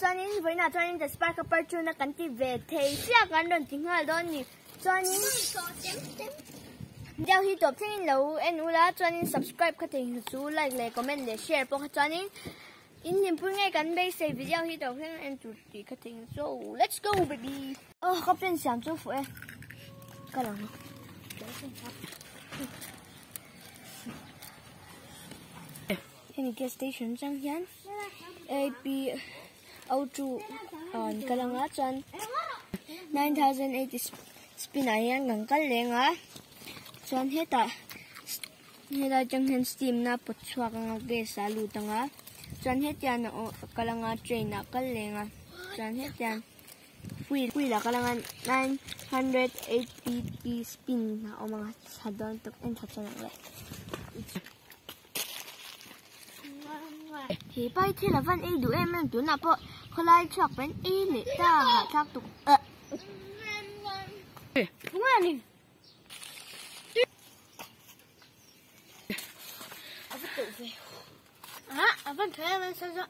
cho nên với nào cho nên the spark up cho nó cắn thì về thế chứ cắn đòn tiếng hỏi đó nhỉ cho nên giao hi top thế nên lâu em ula cho nên subscribe cái tiếng số like comment để share bỏ cho nên in niệm phun ngay cắn bây giờ video hi top thế em chụp cái tiếng số let's go baby có bên xem chú phụ em cái nào Ini gas station chẳng Thian AP Auto on kalanga chan 9080 spin ayan ngang kalenga chan heta chẳng hen steam na potchwa nga gas alu tanga chan heta na kalanga train na kalenga chan heta Fui la kalanga 980p spin na o mga sadon tok en chan le thì bay thế là văn y đủ em đủ nạp bộ khơi lại chọc bên y để ta hạ thác tục đúng rồi nè ở bắt tự về ở văn thuê văn sao sao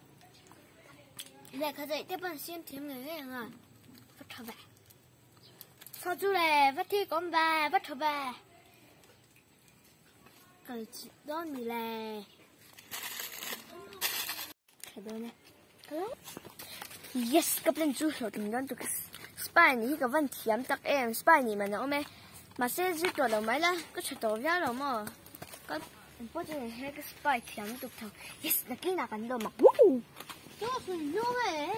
để khơi dậy tiếp văn xem thêm người nghe à bắt thở về sao chú này bắt thi con bà bắt thở về cái đó mì lè yes các bạn chú hiểu tình đơn từ spy này cái vấn thiếm tắc em spy này mà nó mà sẽ giúp cho đầu máy là có chuyện tổ ra rồi mà có bố cho hay cái spy thiếm tục thầu yes là cái nào cần đồ mặc cái sủi hưu này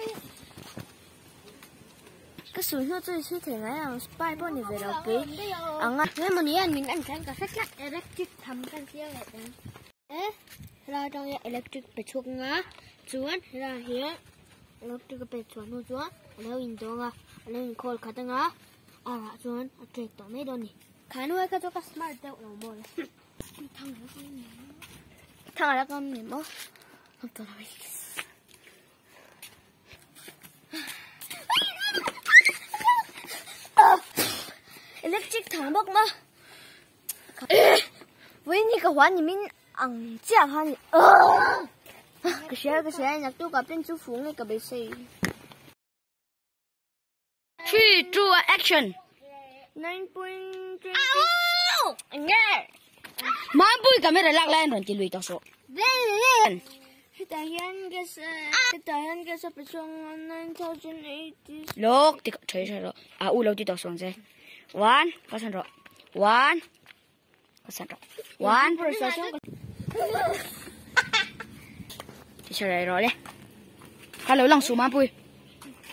cái sủi hưu tôi sẽ thể ngay là spy bố này về đầu ký ăn ngay một ngày mình ăn cái khách lắc electric thầm cái kia lại đấy ra trong electric bị chuột ngã chuột ra here electric bị chuột nó chuột lấy window ngã lấy call khát ngã chuột chạy tổ mấy đôi nè khá nuôi cái chỗ cái smart đeo đầu mồi thằng là con gì mà không tôi nói electric thằng bốc mà với những cái hoa thì mình ăn chả hơn cái xe nhặt tôi gặp bên chú phú ngay cả bể xe 3, 2, action 9.20 nghe má bui camera lạc lên rồi chỉ lùi tao số Thian cái số trong 9080 lúc thì thấy rồi u lâu thì tao xuống rồi 1 có sẵn rồi 1 có sẵn rồi 1 thì chờ đây rồi đấy hai lối lòng xuống má bui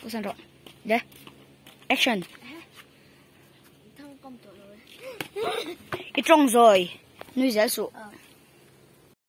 có sẵn rồi đấy action cái trong rồi nuôi dễ sụ